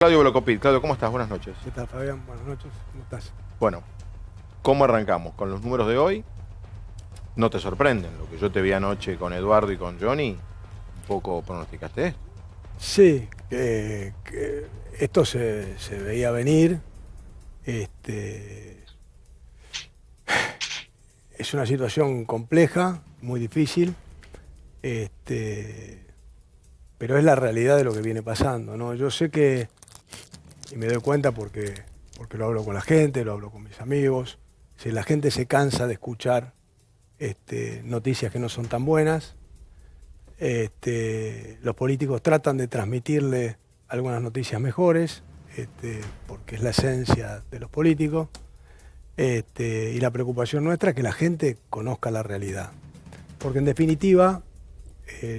Claudio Blocopit. Claudio, ¿cómo estás? Buenas noches. ¿Qué tal, Fabián? Buenas noches, ¿cómo estás? Bueno, ¿cómo arrancamos? Con los números de hoy, no te sorprenden. Lo que yo te vi anoche con Eduardo y con Johnny, un poco pronosticaste esto. Sí, esto se veía venir. Es una situación compleja, muy difícil, pero es la realidad de lo que viene pasando, ¿no? Yo sé que, y me doy cuenta porque lo hablo con la gente, lo hablo con mis amigos, si la gente se cansa de escuchar noticias que no son tan buenas. Los políticos tratan de transmitirle algunas noticias mejores, porque es la esencia de los políticos, y la preocupación nuestra es que la gente conozca la realidad. Porque en definitiva,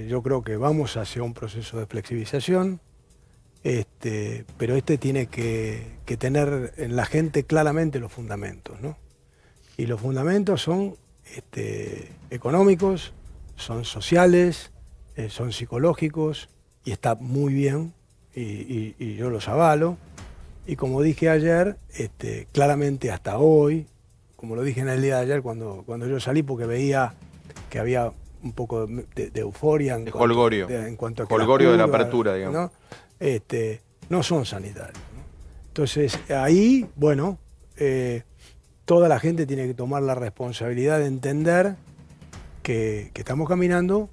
yo creo que vamos hacia un proceso de flexibilización, pero tiene que tener en la gente claramente los fundamentos, ¿no? Y los fundamentos son económicos, son sociales, son psicológicos, y está muy bien, y yo los avalo. Y como dije ayer, claramente hasta hoy, como lo dije en el día de ayer cuando yo salí, porque veía que había un poco de euforia en cuanto a que holgorio de la apertura, digamos. ¿no? No son sanitarios, ¿no? Entonces ahí, bueno, toda la gente tiene que tomar la responsabilidad de entender que estamos caminando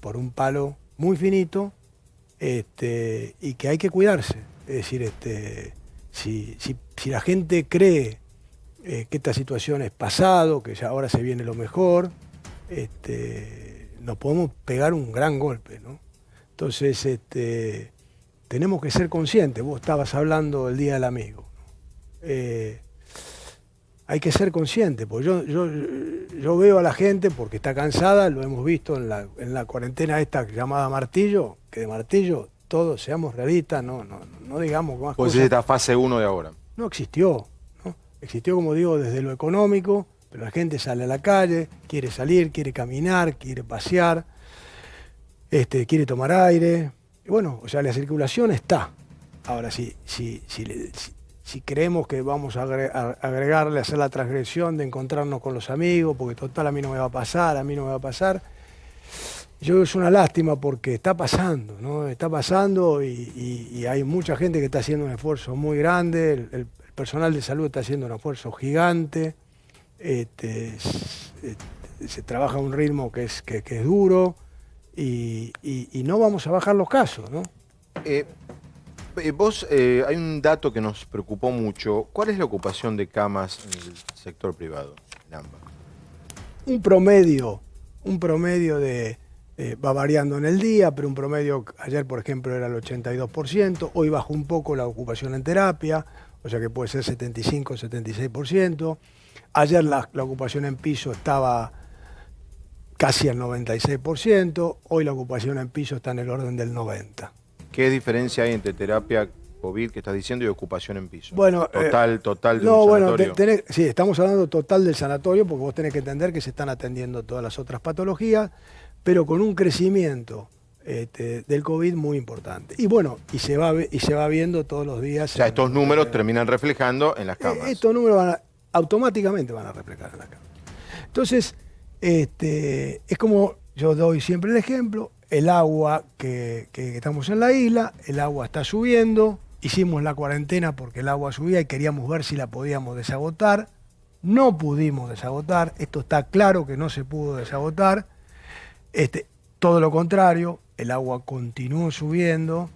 por un palo muy finito, y que hay que cuidarse. Es decir, si la gente cree que esta situación es pasado, que ya ahora se viene lo mejor, nos podemos pegar un gran golpe, ¿no? Entonces, tenemos que ser conscientes. Vos estabas hablando el Día del Amigo, ¿no? Hay que ser consciente, porque yo veo a la gente porque está cansada, lo hemos visto en la cuarentena esta llamada martillo, que de martillo todos seamos realistas, no digamos más pues cosas. es esta fase 1 de ahora. No existió, ¿no? Existió, como digo, desde lo económico, pero la gente sale a la calle, quiere salir, quiere caminar, quiere pasear, quiere tomar aire. Y bueno, o sea, la circulación está. Ahora, si creemos que vamos a agregarle, hacer la transgresión de encontrarnos con los amigos, porque total a mí no me va a pasar, es una lástima porque está pasando, ¿no? Está pasando y hay mucha gente que está haciendo un esfuerzo muy grande, el personal de salud está haciendo un esfuerzo gigante, se trabaja a un ritmo que es duro y no vamos a bajar los casos, ¿no? Vos, hay un dato que nos preocupó mucho. ¿Cuál es la ocupación de camas en el sector privado, en AMBA? Un promedio de... va variando en el día, pero un promedio, ayer por ejemplo era el 82%, hoy bajó un poco la ocupación en terapia, o sea que puede ser 75, 76%. Ayer la ocupación en piso estaba casi al 96%, hoy la ocupación en piso está en el orden del 90%. ¿Qué diferencia hay entre terapia COVID que estás diciendo y ocupación en piso? Bueno, total de no, un bueno, sanatorio. sí, estamos hablando total del sanatorio, porque vos tenés que entender que se están atendiendo todas las otras patologías, pero con un crecimiento del COVID muy importante. Y bueno, y se va viendo todos los días. O sea, estos números terminan reflejando en las camas. Estos números automáticamente van a reflejar en las camas. Entonces, es como yo doy siempre el ejemplo, el agua que estamos en la isla, el agua está subiendo, hicimos la cuarentena porque el agua subía y queríamos ver si la podíamos desagotar, no pudimos desagotar, esto está claro que no se pudo desagotar, todo lo contrario, el agua continuó subiendo,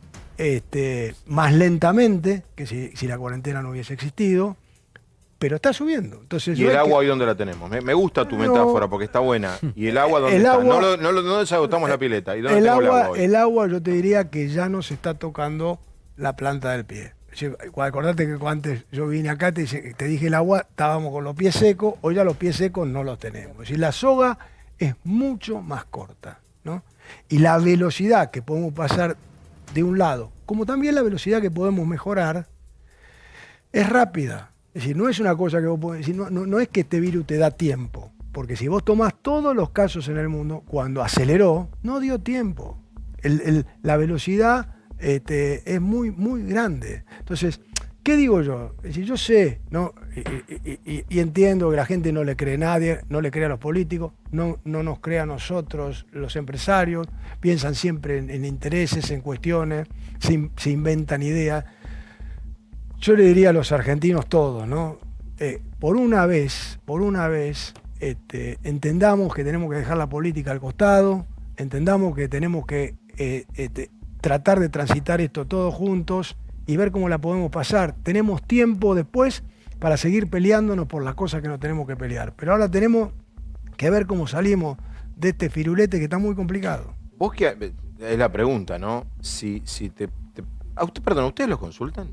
más lentamente que si la cuarentena no hubiese existido, pero está subiendo. Entonces, ¿Y el agua hoy dónde la tenemos? Me gusta tu metáfora porque está buena. ¿Y el agua dónde está? No desagotamos la pileta. ¿Y dónde tengo el agua hoy? El agua yo te diría que ya no se está tocando la planta del pie. Acordate que antes yo vine acá, te dije el agua, estábamos con los pies secos, hoy ya los pies secos no los tenemos. Es decir, la soga es mucho más corta, ¿no? Y la velocidad que podemos pasar de un lado, como también la velocidad que podemos mejorar, es rápida. Es decir, no es una cosa que vos podés decir, no es que este virus te da tiempo, porque si vos tomás todos los casos en el mundo, cuando aceleró, no dio tiempo. La velocidad es muy, muy grande. Entonces, ¿qué digo yo? Es decir, yo sé, ¿no? Y entiendo que la gente no le cree a nadie, no le cree a los políticos, no nos cree a nosotros, los empresarios, piensan siempre en intereses, en cuestiones, se inventan ideas. Yo le diría a los argentinos todos, ¿no? Por una vez, entendamos que tenemos que dejar la política al costado, entendamos que tenemos que tratar de transitar esto todos juntos y ver cómo la podemos pasar. Tenemos tiempo después para seguir peleándonos por las cosas que no tenemos que pelear. Pero ahora tenemos que ver cómo salimos de este firulete que está muy complicado. Vos que es la pregunta, ¿no? Perdón, ¿ustedes los consultan?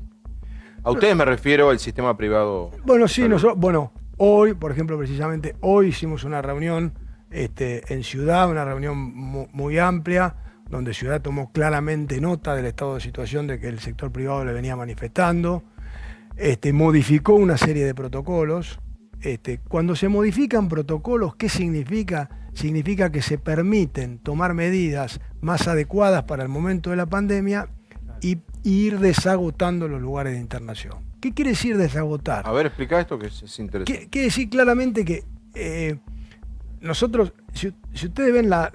A ustedes me refiero al sistema privado. Bueno, sí, nosotros, hoy, por ejemplo, precisamente hoy hicimos una reunión en Ciudad, una reunión muy amplia, donde Ciudad tomó claramente nota del estado de situación de que el sector privado le venía manifestando, modificó una serie de protocolos. Cuando se modifican protocolos, ¿qué significa? Significa que se permiten tomar medidas más adecuadas para el momento de la pandemia y ir desagotando los lugares de internación. ¿Qué quiere decir desagotar? A ver, explica esto que es interesante. Quiere decir claramente que nosotros, si ustedes ven la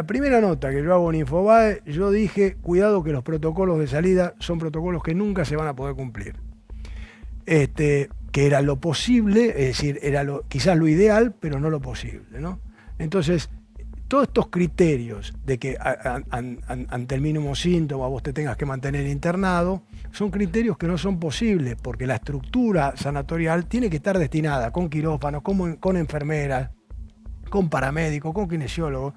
primera nota que yo hago en Infobae, yo dije, cuidado que los protocolos de salida son protocolos que nunca se van a poder cumplir. Que era lo posible, es decir, era quizás lo ideal, pero no lo posible, ¿no? Entonces, todos estos criterios de que ante el mínimo síntoma vos te tengas que mantener internado, son criterios que no son posibles, porque la estructura sanatorial tiene que estar destinada con quirófanos, con enfermeras, con paramédicos, con kinesiólogos,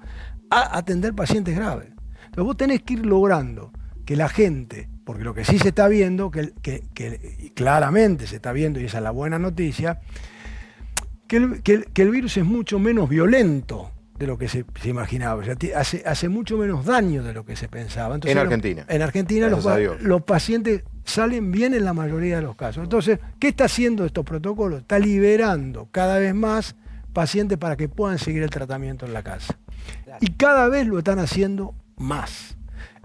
a atender pacientes graves. Entonces vos tenés que ir logrando que la gente, porque lo que sí se está viendo, que claramente se está viendo, y esa es la buena noticia, que el virus es mucho menos violento de lo que se imaginaba. O sea, hace mucho menos daño de lo que se pensaba. Entonces, en Argentina. En Argentina los pacientes salen bien en la mayoría de los casos. Entonces, ¿qué está haciendo estos protocolos? Está liberando cada vez más pacientes para que puedan seguir el tratamiento en la casa. Claro. Y cada vez lo están haciendo más.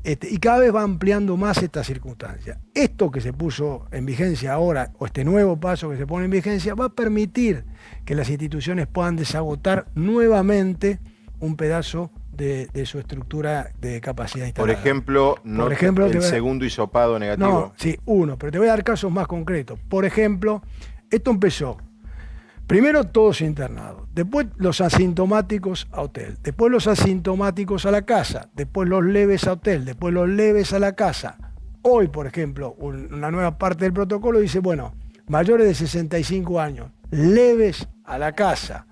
Y cada vez va ampliando más esta circunstancia. Esto que se puso en vigencia ahora, o este nuevo paso que se pone en vigencia, va a permitir que las instituciones puedan desagotar nuevamente un pedazo de su estructura de capacidad instalada. Por ejemplo, el segundo hisopado negativo. No, sí, uno, pero te voy a dar casos más concretos. Por ejemplo, esto empezó. Primero todos internados, después los asintomáticos a hotel, después los asintomáticos a la casa, después los leves a hotel, después los leves a la casa. Hoy, por ejemplo, una nueva parte del protocolo dice, bueno, mayores de 65 años, leves a la casa.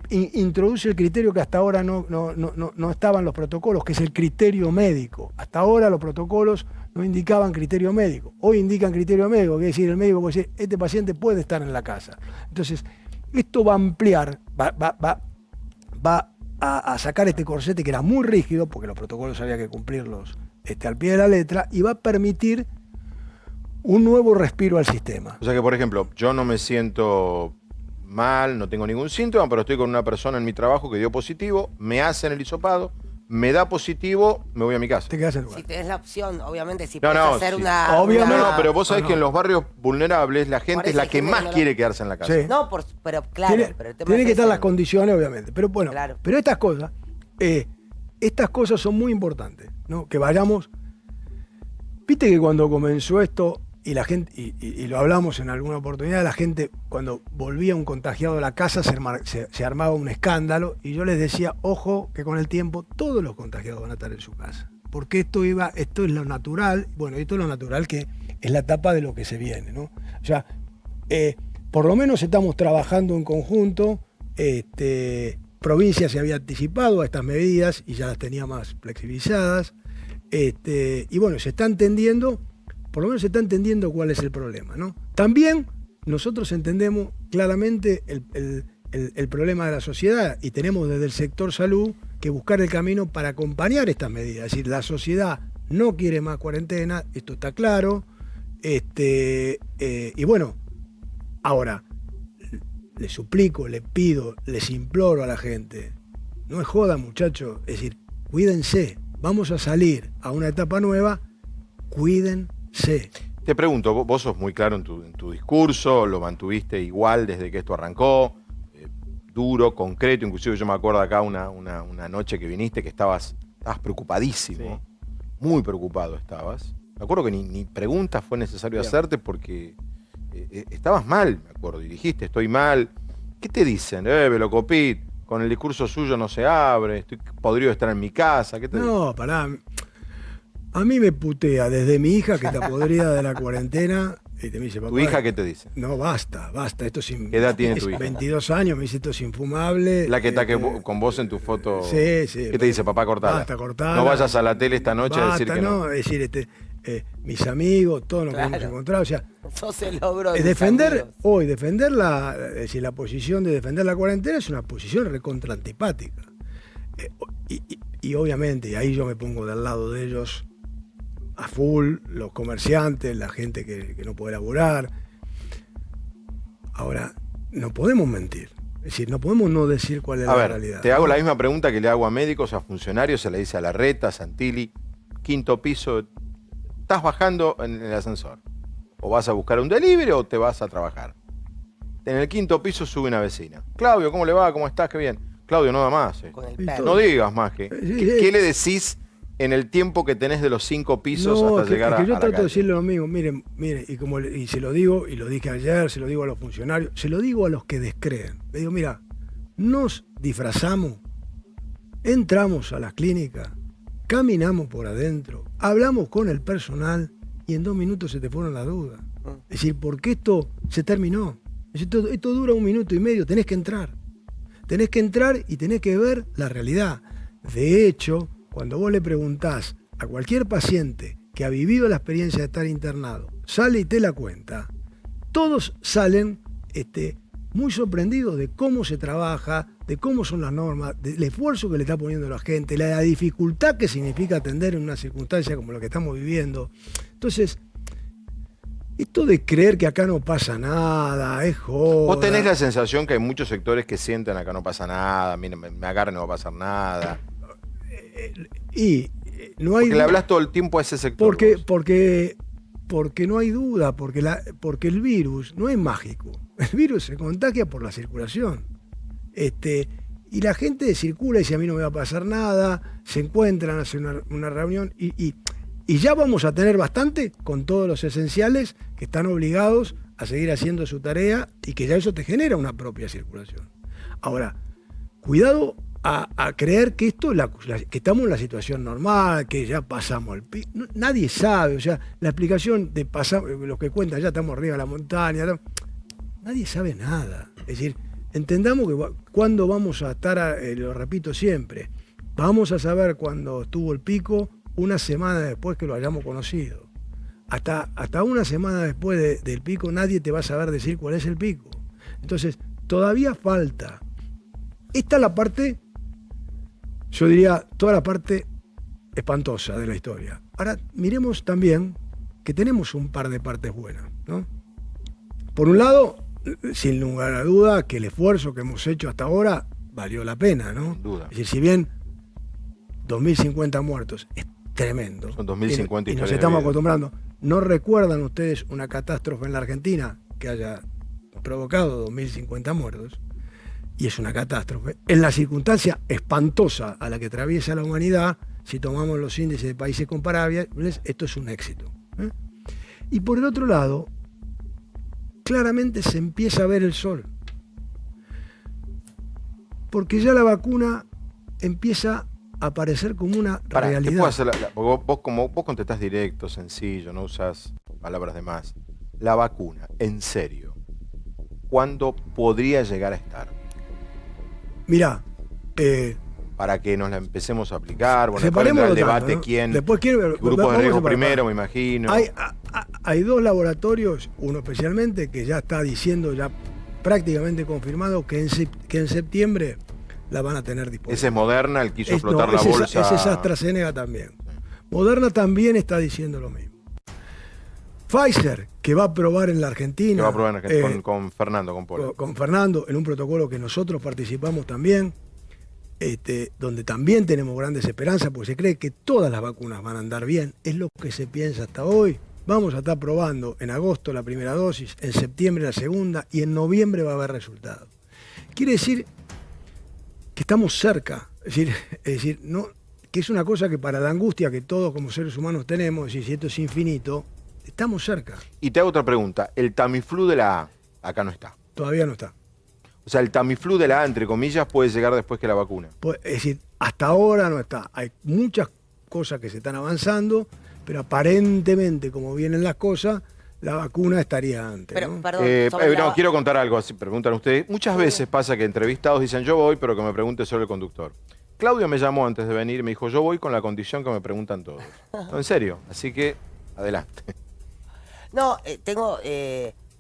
Introduce el criterio que hasta ahora no estaban los protocolos, que es el criterio médico. Hasta ahora los protocolos no indicaban criterio médico. Hoy indican criterio médico, que es decir, el médico puede decir, este paciente puede estar en la casa. Entonces, esto va a ampliar, va a sacar este corsete que era muy rígido, porque los protocolos había que cumplirlos al pie de la letra, y va a permitir un nuevo respiro al sistema. O sea que, por ejemplo, yo no me siento mal, no tengo ningún síntoma, pero estoy con una persona en mi trabajo que dio positivo, me hacen el hisopado, me da positivo, me voy a mi casa. Te quedas en lugar. Si tenés la opción, obviamente, si puedes hacer sí. una... Obviamente. No, pero vos sabés que en los barrios vulnerables la gente es la que más quiere quedarse en la casa. Sí. No, pero claro. Tienen que estar las condiciones, obviamente. Pero bueno, claro. Pero estas cosas son muy importantes, ¿no? Que vayamos... Viste que cuando comenzó esto, y la gente, y lo hablamos en alguna oportunidad, la gente cuando volvía un contagiado a la casa se armaba un escándalo, y yo les decía, ojo, que con el tiempo todos los contagiados van a estar en su casa, porque esto es lo natural, bueno, esto es lo natural, que es la etapa de lo que se viene, ¿no? O sea, por lo menos estamos trabajando en conjunto, provincia se había anticipado a estas medidas y ya las tenía más flexibilizadas, y bueno, se está entendiendo. Por lo menos se está entendiendo cuál es el problema, ¿no? También nosotros entendemos claramente el problema de la sociedad, y tenemos desde el sector salud que buscar el camino para acompañar estas medidas. Es decir, la sociedad no quiere más cuarentena, esto está claro. Y bueno, ahora, les suplico, les pido, les imploro a la gente, no es joda, muchachos, es decir, cuídense. vamos a salir a una etapa nueva, cuídense. Te pregunto, vos sos muy claro en tu discurso, lo mantuviste igual desde que esto arrancó, duro, concreto, inclusive yo me acuerdo acá una noche que viniste que estabas preocupadísimo, muy preocupado estabas. Me acuerdo que ni preguntas fue necesario hacerte porque estabas mal, me acuerdo, y dijiste, estoy mal. ¿Qué te dicen? Velocopit, con el discurso suyo no se abre, estoy podrido de estar en mi casa. ¿Qué te dicen? No, pará. A mí me putea desde mi hija que está podrida de la cuarentena. Y te me dice, papá, ¿Tu hija qué te dice? No, basta. Esto es ¿Qué edad tiene tu hija? 22 años, me dice, esto es infumable. La que está con vos en tu foto. Sí, sí. ¿Qué te dice, papá, cortala? Basta, cortala. No vayas a la tele esta noche a decir que no. Es decir, mis amigos, todos nos hemos encontrado. O sea, Sos el logro de defender la posición de defender la cuarentena es una posición recontra antipática. Y obviamente, y ahí yo me pongo del lado de ellos a full, los comerciantes, la gente que no puede laburar. Ahora, no podemos mentir. Es decir, no podemos no decir cuál es la realidad. Te hago la misma pregunta que le hago a médicos, a funcionarios, se le dice a Larreta, a Santilli, 5º piso, estás bajando en el ascensor. O vas a buscar un delivery o te vas a trabajar. En el 5º piso sube una vecina. Claudio, ¿cómo le va? ¿Cómo estás? Qué bien. Claudio, no da más. Con el perro. No digas más que. ¿Qué le decís en el tiempo que tenés de los 5 pisos hasta llegar a la yo trato de calle? decirle lo mismo. Miren, y se lo digo, y lo dije ayer, se lo digo a los funcionarios, se lo digo a los que descreen. Le digo, mira, nos disfrazamos, entramos a las clínicas, caminamos por adentro, hablamos con el personal y en 2 minutos se te fueron las dudas. Es decir, porque esto se terminó. Esto dura 1 minuto y medio, tenés que entrar. Tenés que entrar y tenés que ver la realidad. De hecho, cuando vos le preguntás a cualquier paciente que ha vivido la experiencia de estar internado, sale y te la cuenta, todos salen muy sorprendidos de cómo se trabaja, de cómo son las normas, del esfuerzo que le está poniendo la gente, la dificultad que significa atender en una circunstancia como la que estamos viviendo. Entonces, esto de creer que acá no pasa nada, es joda. Vos tenés la sensación que hay muchos sectores que sienten acá no pasa nada, mira, me agarran y no va a pasar nada. No hay porque le hablas todo el tiempo a ese sector. Porque no hay duda, porque el virus no es mágico. El virus se contagia por la circulación. Y la gente circula y dice, a mí no me va a pasar nada, se encuentran, hacen una reunión y ya vamos a tener bastante con todos los esenciales que están obligados a seguir haciendo su tarea y que ya eso te genera una propia circulación. Ahora, cuidado a creer que que estamos en la situación normal, que ya pasamos el pico. No, nadie sabe, o sea, la explicación de pasar, los que cuentan ya estamos arriba de la montaña, nadie sabe nada. Es decir, entendamos que cuando vamos a estar, lo repito siempre, vamos a saber cuándo estuvo el pico 1 semana después que lo hayamos conocido. Hasta 1 semana después del pico nadie te va a saber decir cuál es el pico. Entonces, todavía falta. Esta es la parte, yo diría, toda la parte espantosa de la historia. Ahora, miremos también que tenemos un par de partes buenas, ¿no? Por un lado, sin lugar a duda, que el esfuerzo que hemos hecho hasta ahora valió la pena, ¿no? Sin duda. Es decir, si bien 2.050 muertos es tremendo. Son 2.050 y nos estamos acostumbrando. ¿No recuerdan ustedes una catástrofe en la Argentina que haya provocado 2.050 muertos? Y es una catástrofe. En la circunstancia espantosa a la que atraviesa la humanidad, si tomamos los índices de países comparables, esto es un éxito. Y por el otro lado, claramente se empieza a ver el sol. Porque ya la vacuna empieza a aparecer como una realidad. ¿Te puedo hacer porque vos contestás directo, sencillo, no usás palabras de más. La vacuna, en serio, ¿cuándo podría llegar a estar? Mirá, para que nos la empecemos a aplicar, bueno, después separemos vendrá el los debate, datos, ¿no? quién, Después grupos de riesgo primero, me imagino. Hay 2 laboratorios, uno especialmente, que ya está diciendo, ya prácticamente confirmado, que en septiembre la van a tener disponible. Ese es Moderna, el que hizo explotar la bolsa. Ese es AstraZeneca también. Moderna también está diciendo lo mismo. Pfizer, que va a probar en la Argentina. Que va a probar en Argentina, con Fernando, con Polo. Con Fernando, en un protocolo que nosotros participamos también. donde también tenemos grandes esperanzas, porque se cree que todas las vacunas van a andar bien, es lo que se piensa hasta hoy. Vamos a estar probando en agosto la primera dosis, en septiembre la segunda y en noviembre va a haber resultados. Quiere decir que estamos cerca, es decir, no, que es una cosa que para la angustia que todos como seres humanos tenemos, es decir, si esto es infinito, estamos cerca. Y te hago otra pregunta. El Tamiflu de la A, acá no está. Todavía no está. O sea, el Tamiflu de la A, entre comillas, puede llegar después que la vacuna. Es decir, hasta ahora no está. Hay muchas cosas que se están avanzando, pero aparentemente, como vienen las cosas, la vacuna estaría antes. Pero, ¿no? perdón, Quiero contar algo, así preguntan ustedes. Muchas veces pasa que entrevistados dicen yo voy, pero que me pregunte solo el conductor. Claudio me llamó antes de venir y me dijo yo voy con la condición que me preguntan todos. No, en serio, así que adelante. No, tengo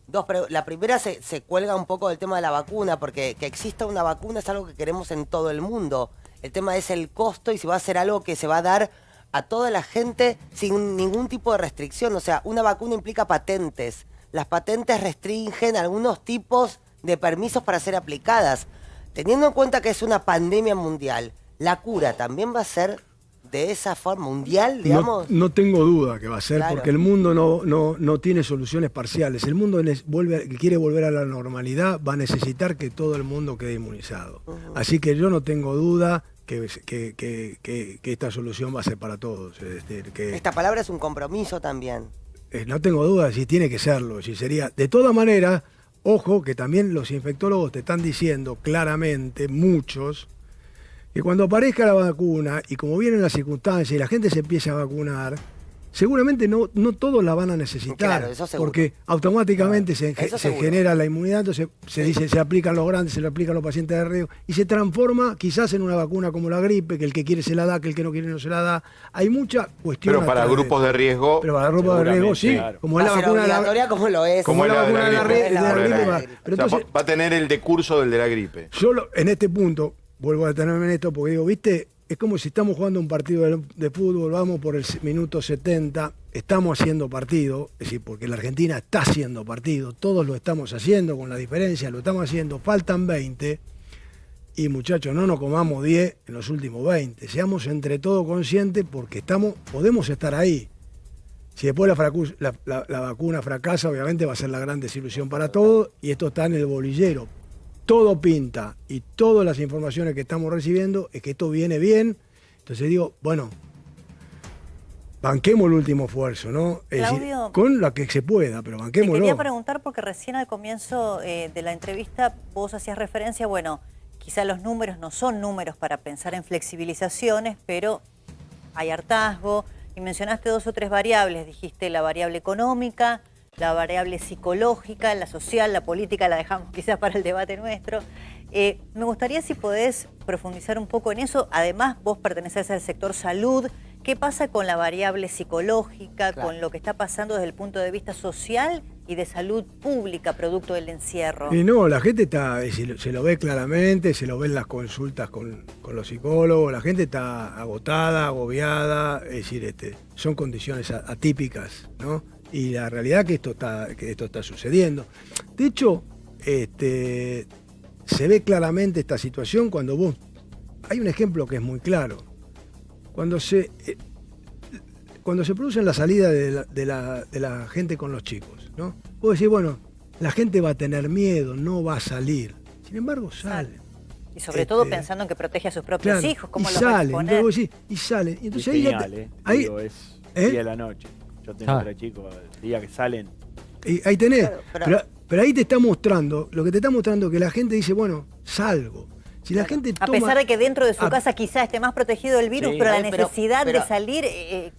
dos preguntas. La primera se cuelga un poco del tema de la vacuna, porque que exista una vacuna es algo que queremos en todo el mundo. El tema es el costo y si va a ser algo que se va a dar a toda la gente sin ningún tipo de restricción. O sea, una vacuna implica patentes. Las patentes restringen algunos tipos de permisos para ser aplicadas. Teniendo en cuenta que es una pandemia mundial, ¿la cura también va a ser de esa forma mundial, digamos? No tengo duda que va a ser, Claro. porque el mundo no tiene soluciones parciales. El mundo que quiere volver a la normalidad va a necesitar que todo el mundo quede inmunizado. Así que yo no tengo duda que esta solución va a ser para todos. Esta palabra es un compromiso también. No tengo duda si tiene que serlo, si sería. De todas maneras, ojo que también los infectólogos te están diciendo claramente, muchos, que cuando aparezca la vacuna y como vienen las circunstancias y la gente se empieza a vacunar, seguramente no todos la van a necesitar, Claro, eso seguro. porque automáticamente se Eso seguro. genera la inmunidad, entonces se dice, se aplican los grandes, se lo aplican los pacientes de riesgo, y se transforma quizás en una vacuna como la gripe, que el que quiere se la da, que el que no quiere no se la da. Hay mucha cuestión. Pero para atrás grupos de riesgo, Pero para grupos de riesgo, sí. Claro. Como Va es a la ser vacuna de la obligatoria como lo es. como es la la de vacuna de la gripe. gripe. Como la de la Pero gripe. o sea, entonces, va a tener el decurso del de la gripe. yo en este punto, vuelvo a detenerme en esto, porque digo, viste, es como si estamos jugando un partido de fútbol, vamos por el minuto 70, estamos haciendo partido, es decir, porque la Argentina está haciendo partido, todos lo estamos haciendo con la diferencia, lo estamos haciendo, faltan 20, y muchachos, no nos comamos 10 en los últimos 20, seamos entre todos conscientes porque podemos estar ahí. Si después la vacuna fracasa, obviamente va a ser la gran desilusión para todos, y esto está en el bolillero. Todo pinta y todas las informaciones que estamos recibiendo es que esto viene bien. Entonces digo, bueno, banquemos el último esfuerzo, ¿no? Es decir, Claudio, con la que se pueda, pero te banquémoslo. quería preguntar porque recién al comienzo de la entrevista vos hacías referencia, bueno, quizá los números no son números para pensar en flexibilizaciones, pero hay hartazgo y mencionaste 2 o 3 variables, dijiste la variable económica, la variable psicológica, la social, la política, la dejamos quizás para el debate nuestro. Me gustaría si podés profundizar un poco en eso. Además, vos pertenecés al sector salud. ¿Qué pasa con la variable psicológica, Claro. con lo que está pasando desde el punto de vista social y de salud pública producto del encierro? Y no, la gente está, se lo ve claramente, se lo ve en las consultas con los psicólogos, la gente está agotada, agobiada, es decir, son condiciones atípicas, ¿no? Y la realidad que esto está sucediendo. De hecho, se ve claramente esta situación cuando vos... Hay un ejemplo que es muy claro. Cuando se produce la salida de la gente con los chicos, ¿no? Vos decís, bueno, la gente va a tener miedo, no va a salir. Sin embargo, salen. Y sobre todo pensando en que protege a sus propios Claro, hijos, ¿cómo y los va a salen, exponer? entonces vos decís, y salen. Y entonces Es ahí, genial, ahí, Digo, es ¿eh? día a la noche. Yo tengo 3 chicos, el día que salen. ahí tenés. Claro, Pero ahí te está mostrando, lo que te está mostrando que la gente dice, bueno, salgo. Si la gente A toma... pesar de que dentro de su a- casa quizá esté más protegido del virus, Sí. pero la Pero- necesidad pero- de salir...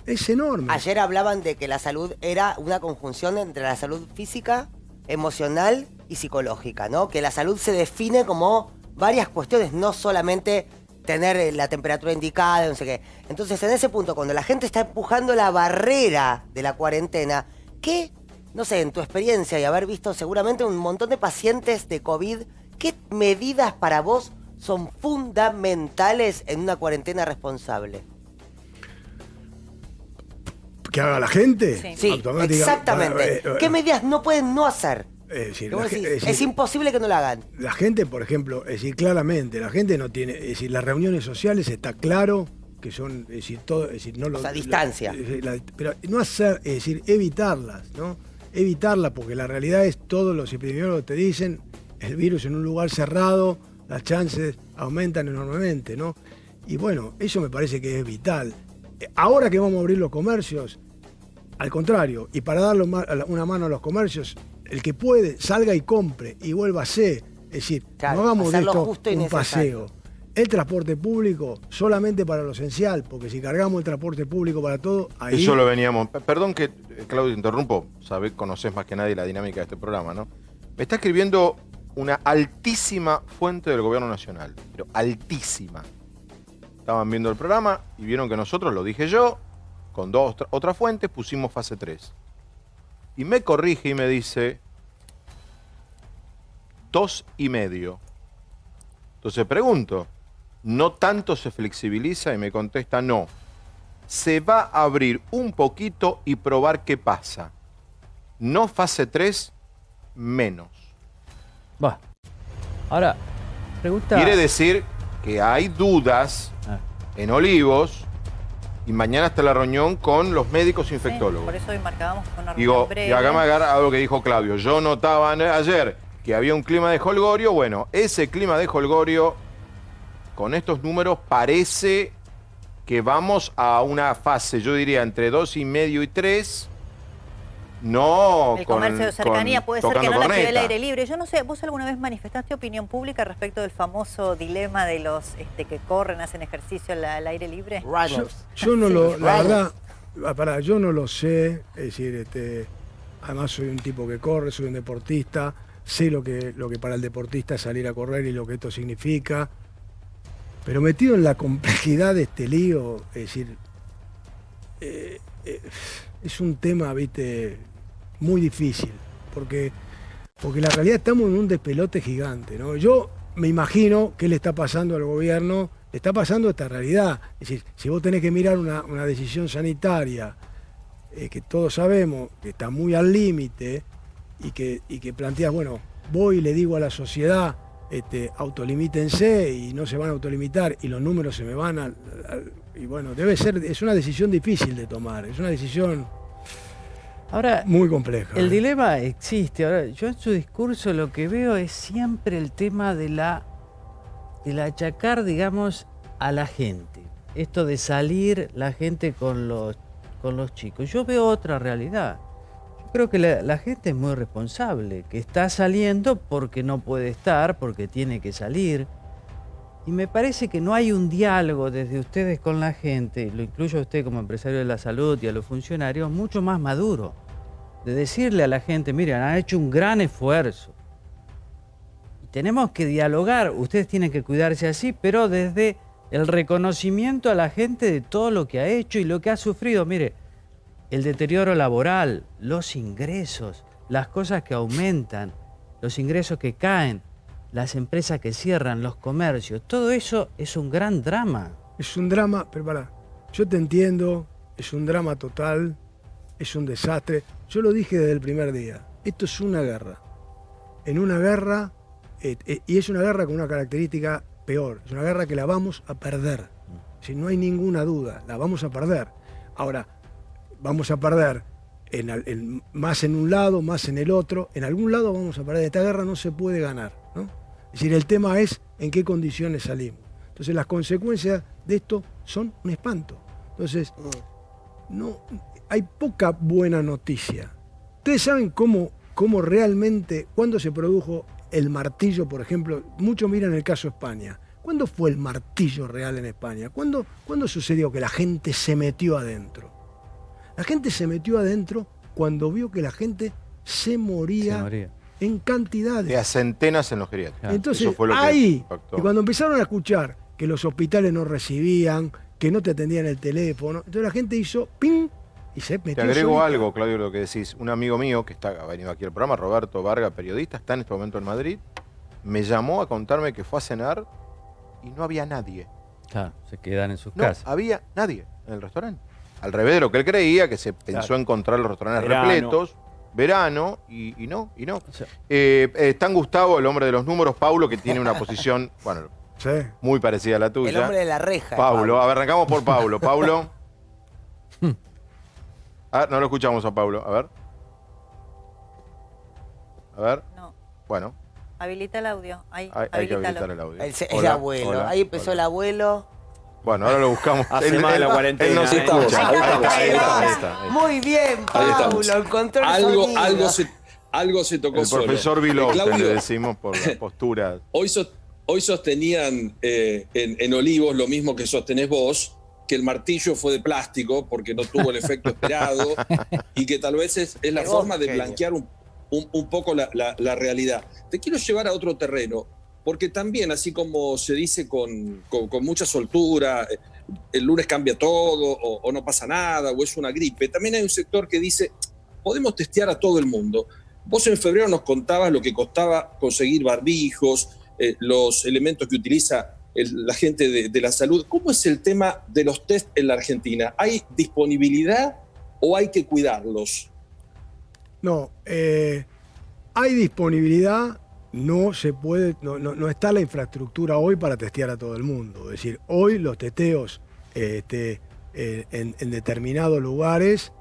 Es enorme. Ayer hablaban de que la salud era una conjunción entre la salud física, emocional y psicológica, ¿no? Que la salud se define como varias cuestiones, no solamente tener la temperatura indicada, no sé qué. Entonces, en ese punto, cuando la gente está empujando la barrera de la cuarentena, ¿qué, no sé, en tu experiencia y haber visto seguramente un montón de pacientes de COVID, qué medidas para vos son fundamentales en una cuarentena responsable? ¿Que haga la gente? Sí. Sí, Automática- exactamente. ¿Qué medidas no pueden no hacer? Es decir, ¿Qué vos decís? es Es decir, imposible que no lo hagan. la gente, por ejemplo, es decir, claramente, la gente no tiene, es decir, las reuniones sociales está claro que son, es decir, todo, es decir, no lo. O sea, distancia. Pero no hacer, es decir, evitarlas, ¿no? Evitarlas, porque la realidad es, todos los epidemiólogos te dicen, el virus en un lugar cerrado, las chances aumentan enormemente, ¿no? Y bueno, eso me parece que es vital. Ahora que vamos a abrir los comercios, al contrario, y para darle una mano a los comercios, el que puede, salga y compre y vuélvase. Es decir, Claro, no hagamos de hacerlo esto justo y un necesario. paseo. El transporte público solamente para lo esencial, porque si cargamos el transporte público para todo, ahí... Eso lo veníamos. Perdón que, Claudio, te interrumpo. Sabés, conocés más que nadie la dinámica de este programa, ¿no? Me está escribiendo una altísima fuente del gobierno nacional, pero altísima. Estaban viendo el programa y vieron que nosotros, lo dije yo, con otras fuentes, pusimos fase 3. Y me corrige y me dice 2,5. Entonces pregunto, ¿no tanto se flexibiliza? Y me contesta, no. Se va a abrir un poquito y probar qué pasa. No fase 3, menos. Va. Ahora, pregunta... Quiere decir que hay dudas en Olivos y mañana está la reunión con los médicos infectólogos. Por eso hoy marcábamos con una Digo, reunión breve. y acá me agarra algo que dijo Claudio. Yo notaba ayer que había un clima de jolgorio. Bueno, ese clima de jolgorio, con estos números, parece que vamos a una fase, yo diría, entre 2,5 y 3. No, El comercio de cercanía puede ser que tocando no la lleve al corneta. aire libre. Yo no sé, ¿vos alguna vez manifestaste opinión pública respecto del famoso dilema de los que corren, hacen ejercicio al aire libre? Runners. Yo no lo, la Runners. verdad, yo no lo sé, es decir, además soy un tipo que corre, soy un deportista, sé lo que para el deportista es salir a correr y lo que esto significa, pero metido en la complejidad de este lío, es decir, es un tema, viste, muy difícil, porque la realidad estamos en un despelote gigante, ¿no? Yo me imagino qué le está pasando al gobierno, le está pasando esta realidad. Es decir, si vos tenés que mirar una decisión sanitaria que todos sabemos que está muy al límite y que planteas, bueno, voy y le digo a la sociedad, autolimítense y no se van a autolimitar y los números se me van y bueno, es una decisión difícil de tomar, es una decisión Ahora, muy compleja. el dilema existe. Ahora, yo en su discurso lo que veo es siempre el tema del achacar, digamos, a la gente. Esto de salir la gente con los chicos. Yo veo otra realidad. Yo creo que la gente es muy responsable, que está saliendo porque no puede estar, porque tiene que salir. Y me parece que no hay un diálogo desde ustedes con la gente, lo incluyo a usted como empresario de la salud y a los funcionarios, mucho más maduro. De decirle a la gente, miren, han hecho un gran esfuerzo. Y tenemos que dialogar, ustedes tienen que cuidarse así, pero desde el reconocimiento a la gente de todo lo que ha hecho y lo que ha sufrido. Mire, el deterioro laboral, los ingresos, las cosas que aumentan, los ingresos que caen, las empresas que cierran, los comercios, todo eso es un gran drama. Es un drama, pero pará, yo te entiendo, es un drama total, es un desastre. Yo lo dije desde el primer día, esto es una guerra. En una guerra, y es una guerra con una característica peor, es una guerra que la vamos a perder. Si no hay ninguna duda, la vamos a perder. Ahora, vamos a perder más en un lado, más en el otro. En algún lado vamos a perder. Esta guerra no se puede ganar, ¿no? Es decir, el tema es en qué condiciones salimos. Entonces las consecuencias de esto son un espanto. Entonces, no, hay poca buena noticia. Ustedes saben cómo realmente, cuándo se produjo el martillo, por ejemplo. Muchos miran el caso España. ¿Cuándo fue el martillo real en España? ¿Cuándo sucedió que la gente se metió adentro? La gente se metió adentro cuando vio que la gente se moría. En cantidades. De a centenas en los geriátricos. Entonces, Eso fue lo que ahí, impactó. y cuando empezaron a escuchar que los hospitales no recibían, que no te atendían el teléfono, entonces la gente hizo ¡ping! Y se metió. Te agrego solita. algo, Claudio, lo que decís. Un amigo mío que ha venido aquí al programa, Roberto Varga, periodista, está en este momento en Madrid, me llamó a contarme que fue a cenar y no había nadie. Claro, se quedan en sus No casas. había nadie en el restaurante. Al revés de lo que él creía, que se pensó encontrar los restaurantes Verano. repletos. verano y no. O sea, Están Gustavo, el hombre de los números, Paulo, que tiene una posición, bueno, Sí. muy parecida a la tuya. El hombre de la reja. Paulo, a ver, arrancamos por Paulo. Paulo. No lo escuchamos a Paulo, a ver. A ver, No, bueno, habilita el audio. Ahí, hay que habilítalo. habilitar el audio. El Hola, abuelo. hola, Ahí empezó hola. el abuelo. Bueno, ahora lo buscamos. Hace más de la cuarentena. Él no se Ahí escucha. estamos, ahí estamos. Ahí está. Muy bien, Ahí estamos. Paulo. Encontró el sonido. Algo se tocó El solo. profesor Vilouste, le Claudio, decimos por la postura. hoy sostenían en Olivos lo mismo que sostenés vos, que el martillo fue de plástico porque no tuvo el efecto esperado y que tal vez es la Qué forma de genio. blanquear un poco la realidad. Te quiero llevar a otro terreno, porque también, así como se dice con mucha soltura, el lunes cambia todo o no pasa nada o es una gripe, también hay un sector que dice, podemos testear a todo el mundo. Vos en febrero nos contabas lo que costaba conseguir barbijos, los elementos que utiliza la gente de la salud. ¿Cómo es el tema de los test en la Argentina? ¿Hay disponibilidad o hay que cuidarlos? No, hay disponibilidad, no se puede, no está la infraestructura hoy para testear a todo el mundo. Es decir, hoy los testeos en determinados lugares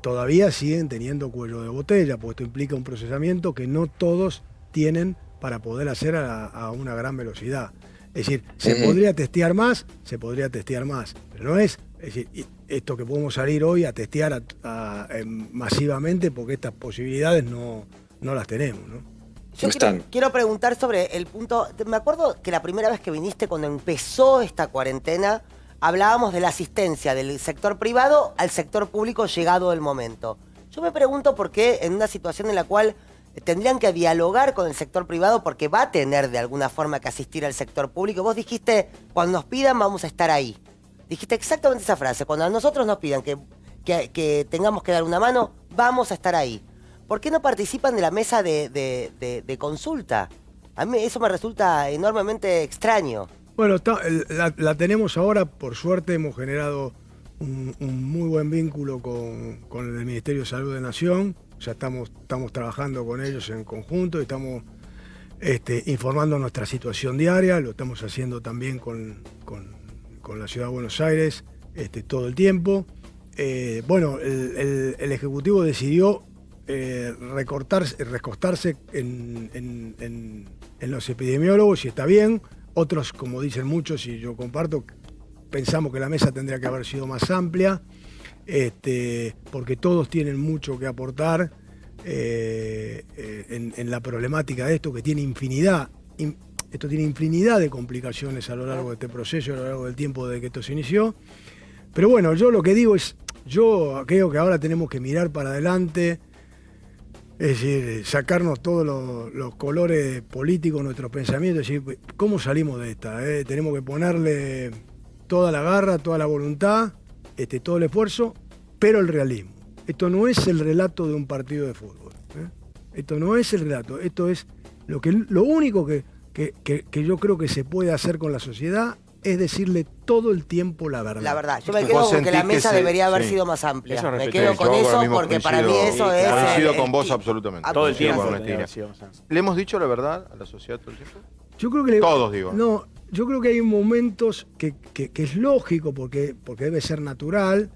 todavía siguen teniendo cuello de botella, porque esto implica un procesamiento que no todos tienen para poder hacer a una gran velocidad. Es decir, se podría testear más, pero no es decir, esto que podemos salir hoy a testear masivamente, porque estas posibilidades no las tenemos, ¿no? Yo No están. quiero preguntar sobre el punto. Me acuerdo que la primera vez que viniste, cuando empezó esta cuarentena, hablábamos de la asistencia del sector privado al sector público llegado el momento. Yo me pregunto por qué en una situación en la cual tendrían que dialogar con el sector privado, porque va a tener de alguna forma que asistir al sector público. Vos dijiste, cuando nos pidan vamos a estar ahí. Dijiste exactamente esa frase. Cuando a nosotros nos pidan que tengamos que dar una mano, vamos a estar ahí. ¿Por qué no participan de la mesa de consulta? A mí eso me resulta enormemente extraño. Bueno, la tenemos ahora, por suerte hemos generado un muy buen vínculo con el Ministerio de Salud de Nación. Ya estamos trabajando con ellos en conjunto y estamos informando nuestra situación diaria. Lo estamos haciendo también con la Ciudad de Buenos Aires todo el tiempo. Bueno, el Ejecutivo decidió recostarse en los epidemiólogos, y está bien. Otros, como dicen muchos, y yo comparto, pensamos que la mesa tendría que haber sido más amplia, porque todos tienen mucho que aportar en la problemática de esto, que tiene infinidad de complicaciones a lo largo de este proceso, a lo largo del tiempo desde que esto se inició. Pero bueno, yo lo que digo es, yo creo que ahora tenemos que mirar para adelante, es decir, sacarnos todos los colores políticos, nuestros pensamientos, es decir, ¿cómo salimos de esta? Tenemos que ponerle toda la garra, toda la voluntad, todo el esfuerzo, pero el realismo. Esto no es el relato de un partido de fútbol. Esto no es el relato, esto es lo único que yo creo que se puede hacer con la sociedad, es decirle todo el tiempo la verdad. La verdad, yo me Vos quedo con que sentís la que mesa se- debería haber sí. sido más amplia. Eso Me respeto. quedo Sí, con yo ahora eso mismo porque para mí coincido- eso es... coincido con vos absolutamente. Todo el Coincido tiempo. con tenía Ernestina. que haber sido, o sea. ¿Le hemos dicho la verdad a la sociedad todo el tiempo? Yo creo que Todos, digo. No, yo creo que hay momentos que es lógico, porque debe ser natural,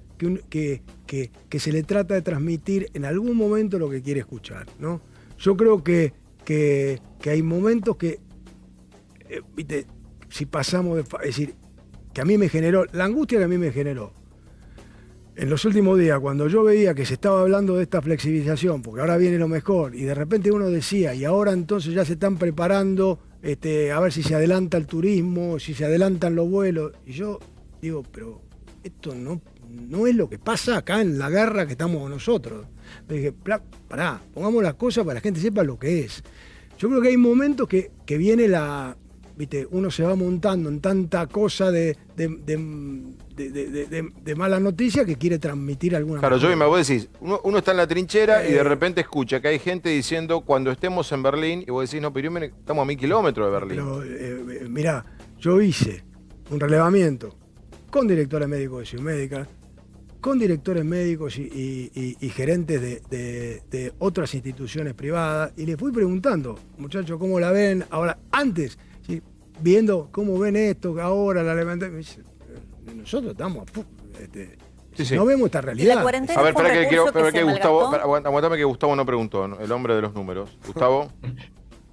que se le trata de transmitir en algún momento lo que quiere escuchar, ¿no? Yo creo que hay momentos que, viste, si pasamos de... Es decir, que a mí me generó, la angustia que a mí me generó, en los últimos días, cuando yo veía que se estaba hablando de esta flexibilización, porque ahora viene lo mejor, y de repente uno decía, y ahora entonces ya se están preparando a ver si se adelanta el turismo, si se adelantan los vuelos, y yo digo, pero esto no es lo que pasa acá en la guerra que estamos nosotros. Le dije, pará, pongamos las cosas para que la gente sepa lo que es. Yo creo que hay momentos que viene ¿viste? Uno se va montando en tanta cosa de mala noticia que quiere transmitir alguna Claro, mejor. yo vos decís, uno está en la trinchera y de Eh. repente escucha que hay gente diciendo cuando estemos en Berlín, y vos decís, no, pero estamos a 1000 kilómetros de Berlín. Pero mirá, yo hice un relevamiento con directores médicos de Ciudad Médica, con directores médicos y gerentes de otras instituciones privadas, y les fui preguntando, muchachos, ¿cómo la ven? Ahora, antes, ¿sí? Viendo cómo ven esto, ahora la levanté, nosotros estamos... Sí. No vemos esta ¿Y la realidad. cuarentena A ver, fue un espera recurso que que se Gustavo, malgastó? aguantame que Gustavo no preguntó, ¿no? El hombre de los números. Gustavo.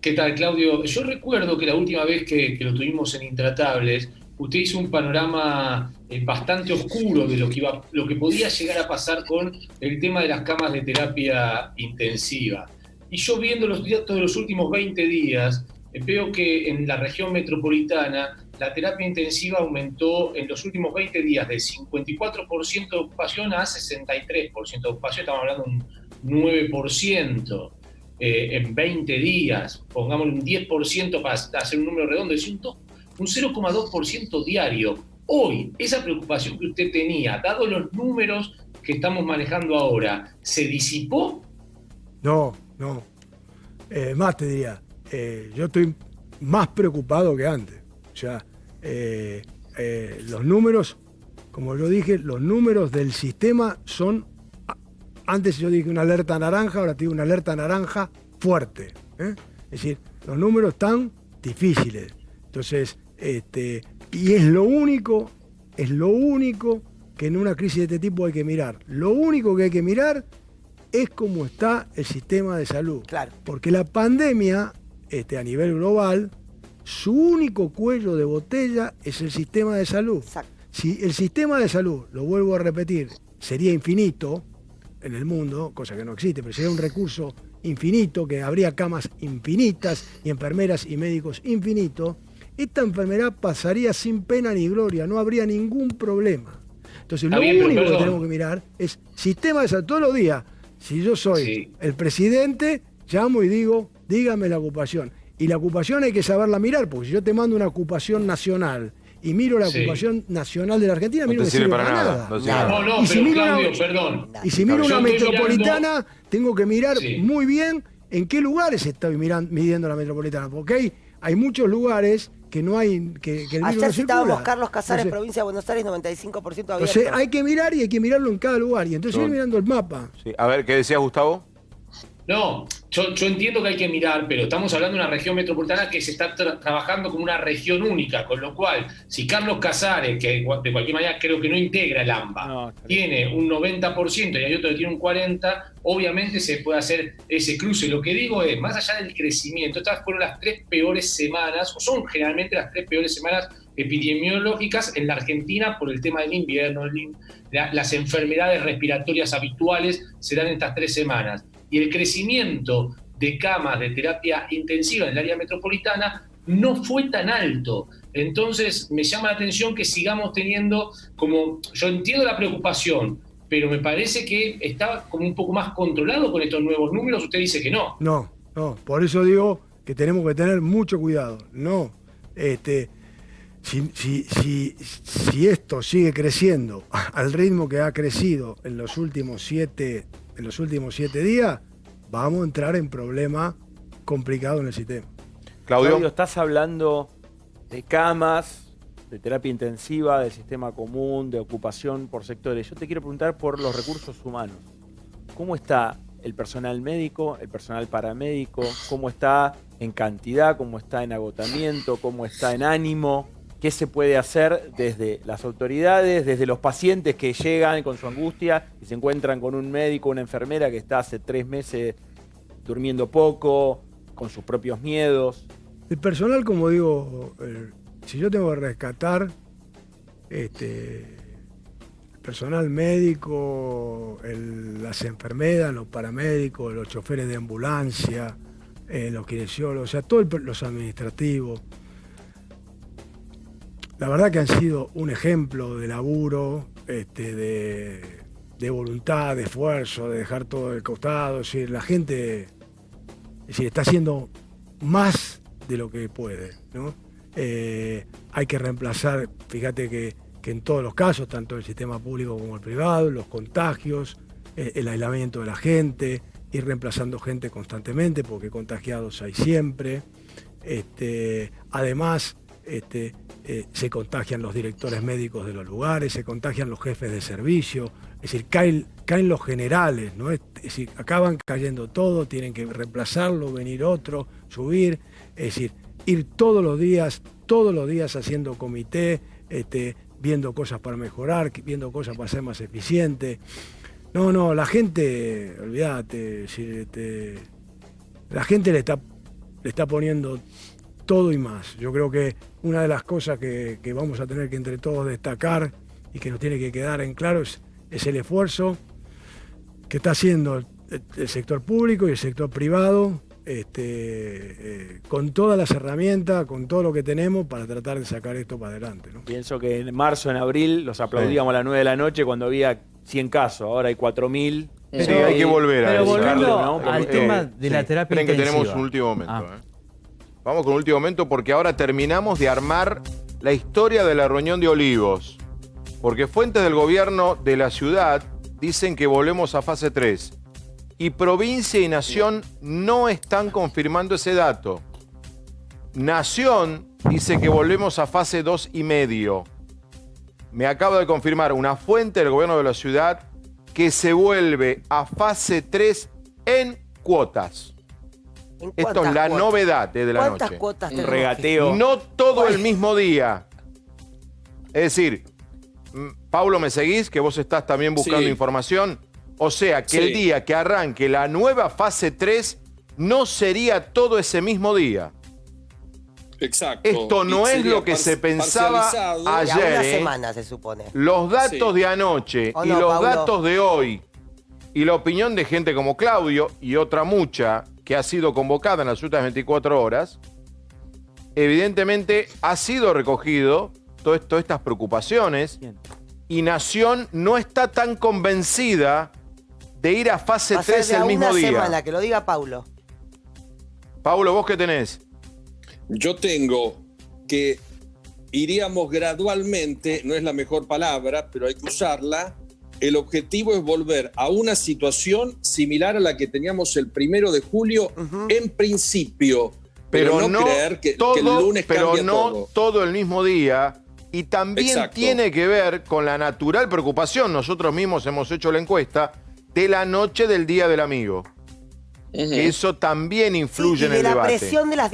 ¿Qué tal, Claudio? Yo recuerdo que la última vez que lo tuvimos en Intratables, usted hizo un panorama bastante oscuro de lo que podía llegar a pasar con el tema de las camas de terapia intensiva. Y yo viendo los datos de los últimos 20 días, veo que en la región metropolitana la terapia intensiva aumentó en los últimos 20 días de 54% de ocupación a 63% de ocupación, estamos hablando de un 9%. En 20 días, pongámosle un 10% para hacer un número redondo, es un 0,2% diario. Hoy, esa preocupación que usted tenía, dado los números que estamos manejando ahora, ¿se disipó? No. Más te diría, yo estoy más preocupado que antes. O sea, los números, como yo dije, los números del sistema son... Antes yo dije una alerta naranja, ahora te digo una alerta naranja fuerte. Es decir, los números están difíciles. Entonces, y es lo único que en una crisis de este tipo hay que mirar. Lo único que hay que mirar es cómo está el sistema de salud. Claro. Porque la pandemia, a nivel global, su único cuello de botella es el sistema de salud. Exacto. Si el sistema de salud, lo vuelvo a repetir, sería infinito en el mundo, cosa que no existe, pero sería un recurso infinito, que habría camas infinitas y enfermeras y médicos infinitos, esta enfermedad pasaría sin pena ni gloria, no habría ningún problema. Entonces, lo único que tenemos que mirar es sistema de salud todos los días. Si yo soy el presidente, llamo y digo, dígame la ocupación. Y la ocupación hay que saberla mirar, porque si yo te mando una ocupación nacional y miro la ocupación nacional de la Argentina, No no te sirve para nada. No, Y si pero miro Claudio, una- perdón. Y si miro Yo una estoy metropolitana, tengo que mirar Sí. muy bien en qué lugares estoy midiendo la metropolitana, porque hay muchos lugares que no hay, que el virus Ayer no citábamos circula. Carlos Casares, Entonces, provincia de Buenos Aires, 95% abierto. entonces hay que mirar y hay que mirarlo en cada lugar. Y entonces ir mirando el mapa. Sí. A ver, ¿qué decías, Gustavo? No, yo entiendo que hay que mirar, pero estamos hablando de una región metropolitana que se está trabajando como una región única, con lo cual, si Carlos Casares, que de cualquier manera creo que no integra el AMBA, tiene un 90% y hay otro que tiene un 40%, obviamente se puede hacer ese cruce. Lo que digo es, más allá del crecimiento, estas fueron las 3 peores semanas, o son generalmente las 3 peores semanas epidemiológicas en la Argentina por el tema del invierno. Las enfermedades respiratorias habituales se dan en estas 3 semanas. Y el crecimiento de camas de terapia intensiva en el área metropolitana no fue tan alto. Entonces me llama la atención que sigamos teniendo, como yo entiendo la preocupación, pero me parece que está como un poco más controlado con estos nuevos números. Usted dice que no. No, por eso digo que tenemos que tener mucho cuidado. No, si esto sigue creciendo al ritmo que ha crecido en los últimos 7 días, vamos a entrar en problemas complicados en el sistema. Claudio. estás hablando de camas, de terapia intensiva, del sistema común, de ocupación por sectores. Yo te quiero preguntar por los recursos humanos. ¿Cómo está el personal médico, el personal paramédico? ¿Cómo está en cantidad? ¿Cómo está en agotamiento? ¿Cómo está en ánimo? ¿Qué se puede hacer desde las autoridades, desde los pacientes que llegan con su angustia y se encuentran con un médico, una enfermera que está hace 3 meses durmiendo poco, con sus propios miedos? El personal, como digo, si yo tengo que rescatar el personal médico, las enfermeras, los paramédicos, los choferes de ambulancia, los kinesiólogos, o sea, todos los administrativos. La verdad que han sido un ejemplo de laburo, de voluntad, de esfuerzo, de dejar todo del costado. Es decir, la gente está haciendo más de lo que puede, ¿no? Hay que reemplazar, fíjate que en todos los casos, tanto el sistema público como el privado, los contagios, el aislamiento de la gente, ir reemplazando gente constantemente, porque contagiados hay siempre. Además, se contagian los directores médicos de los lugares, se contagian los jefes de servicio, Es decir, caen los generales, ¿no? Es decir, acaban cayendo todo, tienen que reemplazarlo, venir otro, subir. Es decir, ir todos los días haciendo comité, viendo cosas para mejorar, viendo cosas para ser más eficiente. No, la gente, olvídate, la gente le está poniendo todo y más. Yo creo que una de las cosas que vamos a tener que entre todos destacar y que nos tiene que quedar en claro es el esfuerzo que está haciendo el sector público y el sector privado, con todas las herramientas, con todo lo que tenemos para tratar de sacar esto para adelante, ¿no? Pienso que en marzo, en abril, los aplaudíamos a las 9 de la noche cuando había 100 casos, ahora hay 4.000. Sí, hay que volver a Pero eso. volviendo ¿no? al tema de la terapia Esperen que intensiva. tenemos un último momento. Ah. Vamos con un último momento porque ahora terminamos de armar la historia de la reunión de Olivos. Porque fuentes del gobierno de la ciudad dicen que volvemos a fase 3. Y provincia y nación no están confirmando ese dato. Nación dice que volvemos a fase 2,5. Me acaba de confirmar una fuente del gobierno de la ciudad que se vuelve a fase 3 en cuotas. ¿En Esto es cuántas la cuotas? novedad de la ¿Cuántas noche. cuotas Un tenemos? regateo. No todo el mismo día. Es decir, Paulo, ¿me seguís? Que vos estás también buscando Sí. información. O sea, que Sí. el día que arranque la nueva fase 3 no sería todo ese mismo día. Exacto. Esto no Y es sería lo que se pensaba parcializado. Y a ayer. una ¿eh? semana se supone. Los datos Sí. de anoche ¿O y no, los Paulo? datos de hoy y la opinión de gente como Claudio y otra mucha que ha sido convocada en las últimas 24 horas, evidentemente ha sido recogido todas estas preocupaciones y Nación no está tan convencida de ir a fase Va a ser 3 de a el mismo una día. semana, que lo diga Paulo. Paulo, ¿vos qué tenés? Yo tengo que iríamos gradualmente, no es la mejor palabra, pero hay que usarla. El objetivo es volver a una situación similar a la que teníamos el 1 de julio en principio, pero no creer que el lunes pero cambia no todo el mismo día. Y también Exacto. tiene que ver con la natural preocupación, nosotros mismos hemos hecho la encuesta, de la noche del Día del Amigo. Que eso también influye Sí, y en de el la debate. presión de las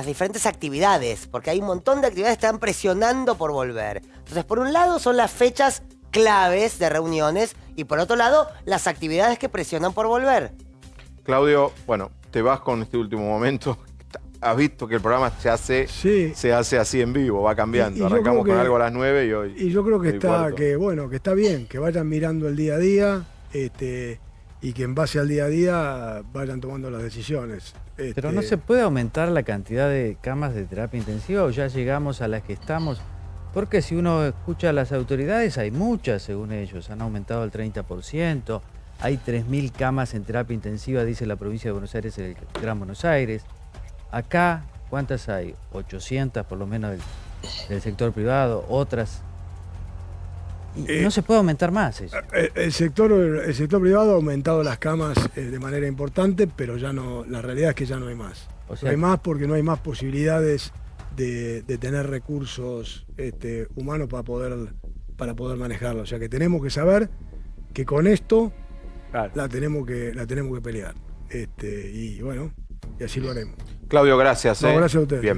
diferentes actividades, porque hay un montón de actividades que están presionando por volver. Entonces, por un lado son las fechas claves de reuniones y por otro lado las actividades que presionan por volver. Claudio, bueno, te vas con este último momento. Has visto que el programa Sí. se hace así en vivo, va cambiando. Y yo Arrancamos creo con que- algo a las 9 y hoy. Y yo creo que hoy cuarto. que está bien, que vayan mirando el día a día, y que en base al día a día vayan tomando las decisiones. Pero no se puede aumentar la cantidad de camas de terapia intensiva o ya llegamos a las que estamos. Porque si uno escucha a las autoridades, hay muchas según ellos, han aumentado el 30%, hay 3.000 camas en terapia intensiva, dice la provincia de Buenos Aires, el Gran Buenos Aires. Acá, ¿cuántas hay? 800 por lo menos del sector privado, otras. Y no se puede aumentar más eso. El sector privado ha aumentado las camas de manera importante, pero ya no, la realidad es que ya no hay más. O sea, no hay más porque no hay más posibilidades de tener recursos humanos para poder manejarlo. O sea que tenemos que saber que con esto Claro. la tenemos que pelear. Y bueno, y así lo haremos. Claudio, gracias. No, gracias a ustedes. Bien.